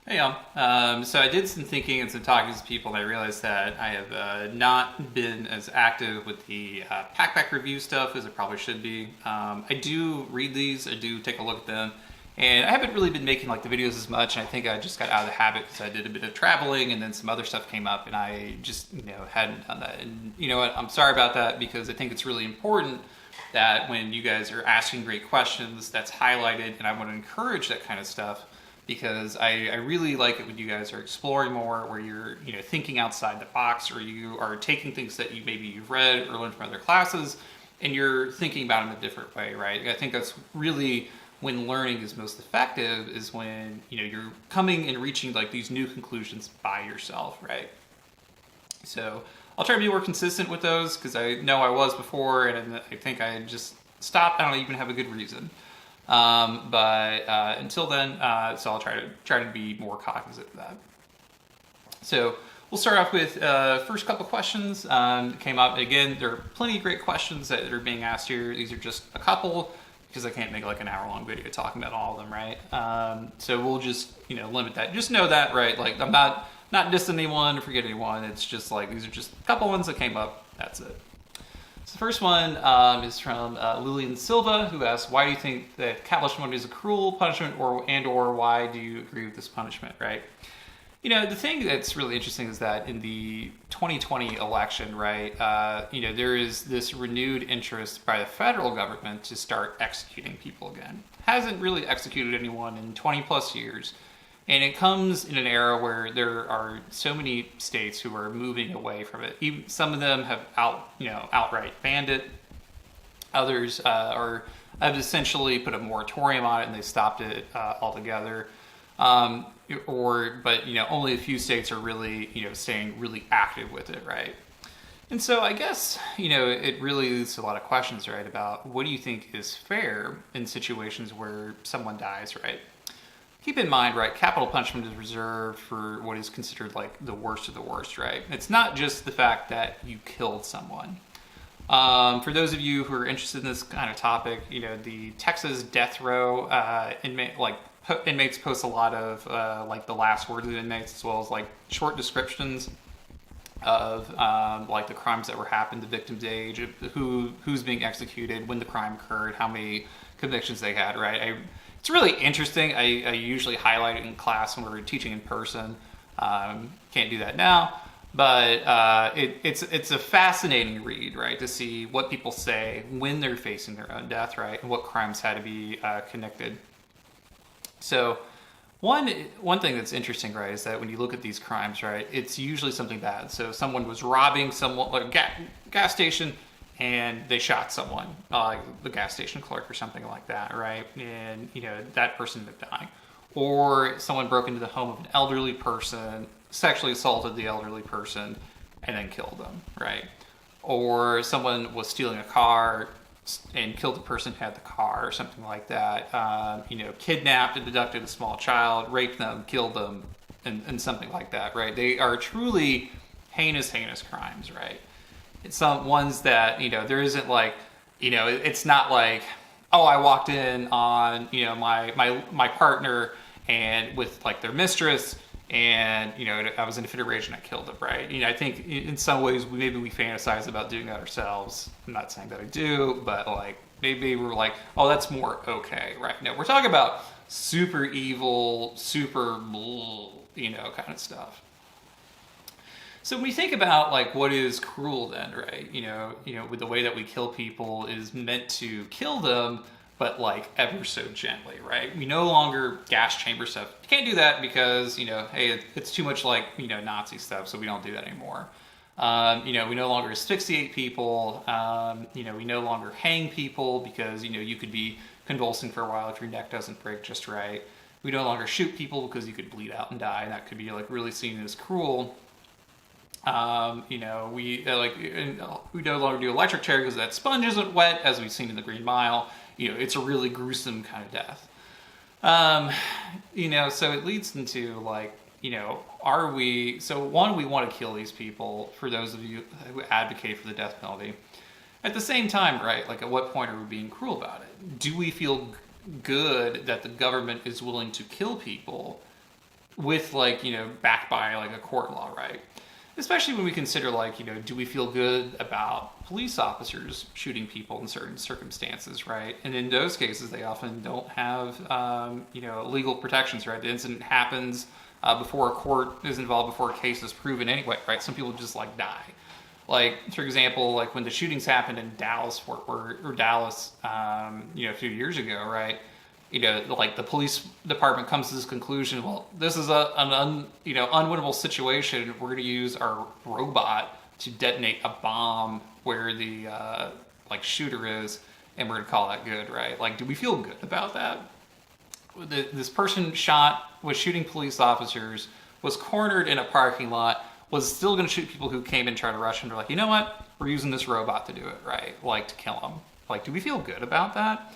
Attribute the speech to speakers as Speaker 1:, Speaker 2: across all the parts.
Speaker 1: Hey, so I did some thinking and some talking to people, and I realized that I have not been as active with the Packback review stuff as I probably should be. I do read these, I do take a look at them, and I haven't really been making like the videos as much. And I think I just got out of the habit because I did a bit of traveling, and then some other stuff came up, and I just hadn't done that. And you know what? I'm sorry about that because I think it's really important that when you guys are asking great questions, that's highlighted, and I want to encourage that kind of stuff because I really like it when you guys are exploring more, where you're thinking outside the box, or you are taking things that you've read or learned from other classes, and you're thinking about them a different way, right? I think that's really when learning is most effective, is when you're coming and reaching like these new conclusions by yourself, right? So I'll try to be more consistent with those because I know I was before, and I think I just stopped. I don't even have a good reason. But until then, so I'll try to be more cognizant of that. So we'll start off with first couple questions came up. Again, there are plenty of great questions that are being asked here. These are just a couple because I can't make like an hour-long video talking about all of them, right? So we'll just limit that. Just know that, right? Like I'm not dissing anyone or forget anyone. It's just like these are just a couple ones that came up. That's it. So the first one is from Lillian Silva, who asks, "Why do you think that capital punishment is a cruel punishment, or why do you agree with this punishment?" Right? The thing that's really interesting is that in the 2020 election, right, there is this renewed interest by the federal government to start executing people again. Hasn't really executed anyone in 20 plus years. And it comes in an era where there are so many states who are moving away from it. Even some of them have outright banned it. Others have essentially put a moratorium on it, and they stopped it altogether. But only a few states are really staying really active with it, right? And so I guess it really leads to a lot of questions, right, about what do you think is fair in situations where someone dies, right? Keep in mind, right, capital punishment is reserved for what is considered like the worst of the worst, right? It's not just the fact that you killed someone. For those of you who are interested in this kind of topic, the Texas death row inmates post a lot of like the last words of inmates, as well as like short descriptions of like the crimes that were happened, the victim's age, who's being executed, when the crime occurred, how many convictions they had, right? It's really interesting. I usually highlight it in class when we're teaching in person. Can't do that now, but it's a fascinating read, right? To see what people say when they're facing their own death, right, and what crimes had to be connected. So one thing that's interesting, right, is that when you look at these crimes, right, it's usually something bad. So someone was robbing someone, like a gas station, and they shot someone, like the gas station clerk or something like that, right? And that person ended up dying. Or someone broke into the home of an elderly person, sexually assaulted the elderly person, and then killed them, right? Or someone was stealing a car and killed the person who had the car, or something like that. Kidnapped and abducted a small child, raped them, killed them, and something like that, right? They are truly heinous crimes, right? It's some ones that there isn't like it's not like, oh, I walked in on my partner and with like their mistress, and I was in a fit of rage and I killed them, right? I think in some ways maybe we fantasize about doing that ourselves. I'm not saying that I do, but like maybe we're like, oh, that's more okay, right? No, we're talking about super evil, super kind of stuff. So when we think about like what is cruel, then, right? With the way that we kill people is meant to kill them, but like ever so gently, right? We no longer gas chamber stuff. You can't do that because hey, it's too much like Nazi stuff, so we don't do that anymore. We no longer asphyxiate people. We no longer hang people because you could be convulsing for a while if your neck doesn't break just right. We no longer shoot people because you could bleed out and die, and that could be like really seen as cruel. We no longer do electric chair because that sponge isn't wet, as we've seen in the Green Mile. It's a really gruesome kind of death. So it leads into like, are we? So one, we want to kill these people. For those of you who advocate for the death penalty, at the same time, right? Like, at what point are we being cruel about it? Do we feel good that the government is willing to kill people with like, backed by like a court law, right? Especially when we consider like, do we feel good about police officers shooting people in certain circumstances, right? And in those cases, they often don't have, legal protections, right? The incident happens before a court is involved, before a case is proven anyway, right? Some people just like die. Like, for example, like when the shootings happened in Dallas, a few years ago, right? Like the police department comes to this conclusion, well, this is an unwinnable situation. We're going to use our robot to detonate a bomb where the shooter is, and we're going to call that good, right? Like, do we feel good about that? This person was shooting police officers, was cornered in a parking lot, was still going to shoot people who came and tried to rush him. They're like, you know what? We're using this robot to do it, right? Like, to kill him. Like, do we feel good about that?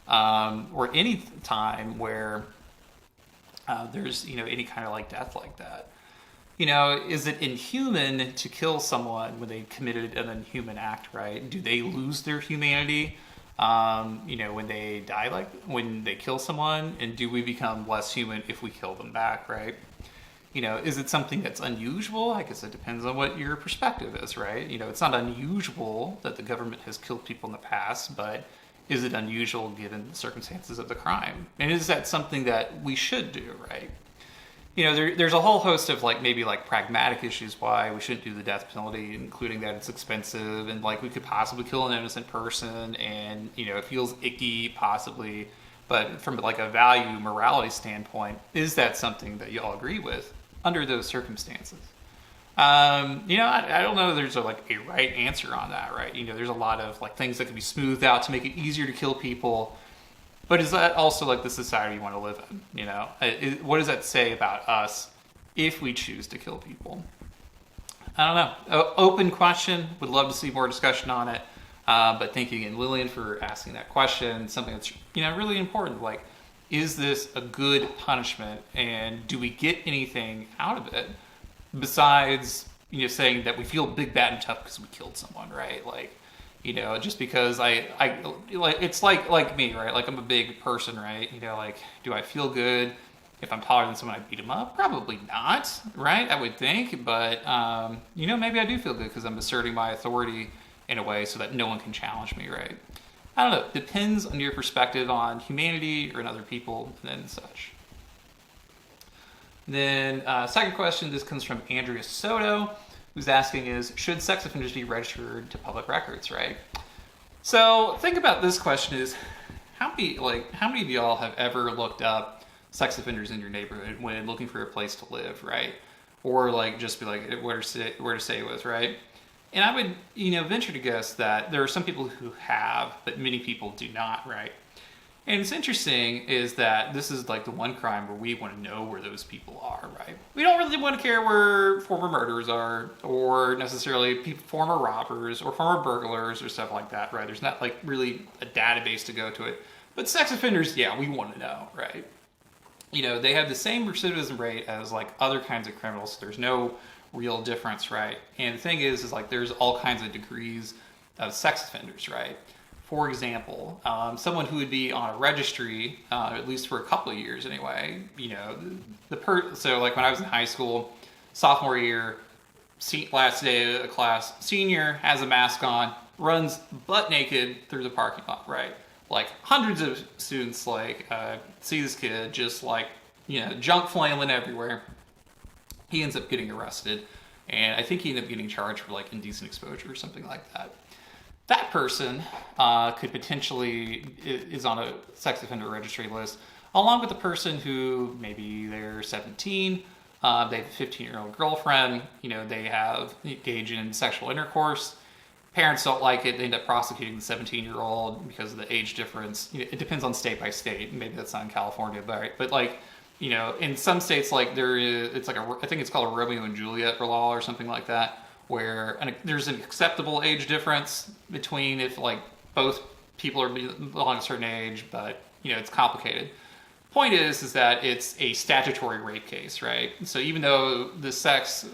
Speaker 1: Or any time where there's, any kind of like death like that. Is it inhuman to kill someone when they committed an inhuman act, right? Do they lose their humanity, when they die, when they kill someone? And do we become less human if we kill them back, right? Is it something that's unusual? I guess it depends on what your perspective is, right? It's not unusual that the government has killed people in the past, but is it unusual given the circumstances of the crime? And is that something that we should do, right? There's a whole host of maybe pragmatic issues why we shouldn't do the death penalty, including that it's expensive and we could possibly kill an innocent person, and it feels icky possibly. But from a value morality standpoint, is that something that you all agree with under those circumstances? I don't know. There's a right answer on that, right? There's a lot of things that can be smoothed out to make it easier to kill people. But is that also the society you want to live in? What does that say about us if we choose to kill people? I don't know. Open question. Would love to see more discussion on it. But thank you again, Lillian, for asking that question. Something that's really important. Is this a good punishment, and do we get anything out of it besides saying that we feel big, bad, and tough because we killed someone, right? Just because I it's like me, right? I'm a big person, right? Do I feel good if I'm taller than someone? I beat him up? Probably not, right? I would think, but maybe I do feel good because I'm asserting my authority in a way so that no one can challenge me, right? I don't know. Depends on your perspective on humanity or on other people and such. Then second question, this comes from Andrea Soto, who's asking is, should sex offenders be registered to public records, right? So think about this question is, how many of y'all have ever looked up sex offenders in your neighborhood when looking for a place to live, right? Or just be where to stay with, right? And I would, venture to guess that there are some people who have, but many people do not, right? And it's interesting is that this is the one crime where we want to know where those people are, right? We don't really want to care where former murderers are, or necessarily former robbers or former burglars or stuff like that, right? There's not really a database to go to it. But sex offenders, yeah, we want to know, right? They have the same recidivism rate as other kinds of criminals. So there's no real difference, right? And the thing is there's all kinds of degrees of sex offenders, right? For example, someone who would be on a registry, at least for a couple of years anyway, so when I was in high school, sophomore year, last day of class, senior has a mask on, runs butt naked through the parking lot, right? Hundreds of students see this kid just junk flailing everywhere. He ends up getting arrested, and I think he ended up getting charged for indecent exposure or something like that. That person could potentially is on a sex offender registry list, along with the person who maybe they're 17, they have a 15-year-old girlfriend, they have engaged in sexual intercourse. Parents don't like it. They end up prosecuting the 17-year-old because of the age difference. It depends on state by state. Maybe that's not in California, but in some states, I think it's called a Romeo and Juliet law or something like that, where there's an acceptable age difference between if both people are belong to a certain age, but it's complicated. Point is that it's a statutory rape case, right? So even though the sex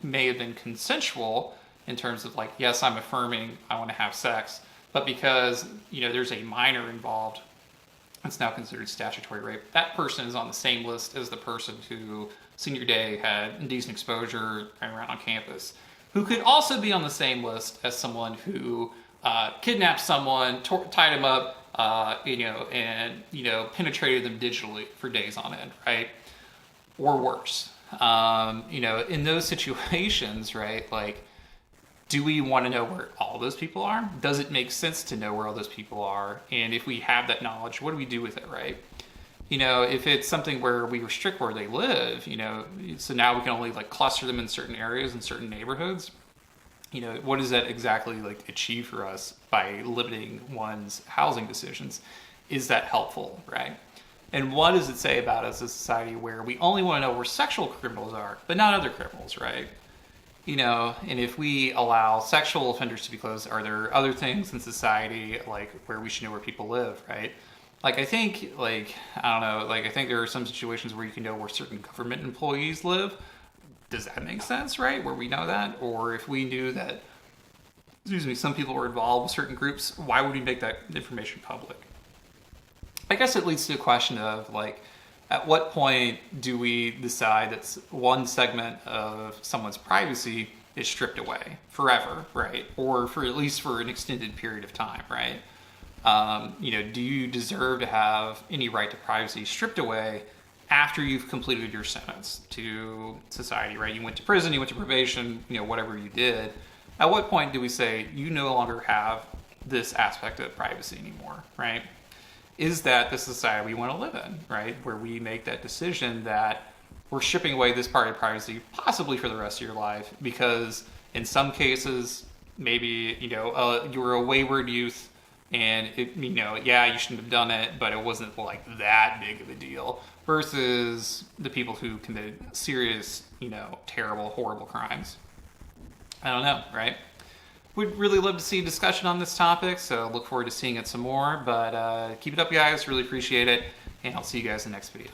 Speaker 1: may have been consensual in terms of yes, I'm affirming I want to have sex, but because there's a minor involved, it's now considered statutory rape. That person is on the same list as the person who senior day had indecent exposure around on campus, who could also be on the same list as someone who kidnapped someone, tied him up, and penetrated them digitally for days on end, right? Or worse. In those situations, right? Like, do we want to know where all those people are? Does it make sense to know where all those people are? And if we have that knowledge, what do we do with it, right? If it's something where we restrict where they live, so now we can only like cluster them in certain areas in certain neighborhoods. What does that exactly like achieve for us by limiting one's housing decisions? Is that helpful, right? And what does it say about us as a society where we only want to know where sexual criminals are, but not other criminals, right? And if we allow sexual offenders to be closed, are there other things in society like where we should know where people live, right? Like, I think, I think there are some situations where you can know where certain government employees live. Does that make sense, right? Where we know that? Or if we knew that, some people were involved with certain groups, why would we make that information public? I guess it leads to a question of, like, at what point do we decide that one segment of someone's privacy is stripped away forever, right? Or for at least for an extended period of time, right? Do you deserve to have any right to privacy stripped away after you've completed your sentence to society, right? You went to prison, you went to probation, whatever you did. At what point do we say you no longer have this aspect of privacy anymore, right? Is that the society we want to live in, right? Where we make that decision that we're stripping away this part of privacy possibly for the rest of your life, because in some cases, maybe, you were a wayward youth and you shouldn't have done it, but it wasn't like that big of a deal, versus the people who committed serious, terrible, horrible crimes. I don't know, right? We'd really love to see a discussion on this topic, so look forward to seeing it some more. But keep it up, guys. Really appreciate it. And I'll see you guys in the next video.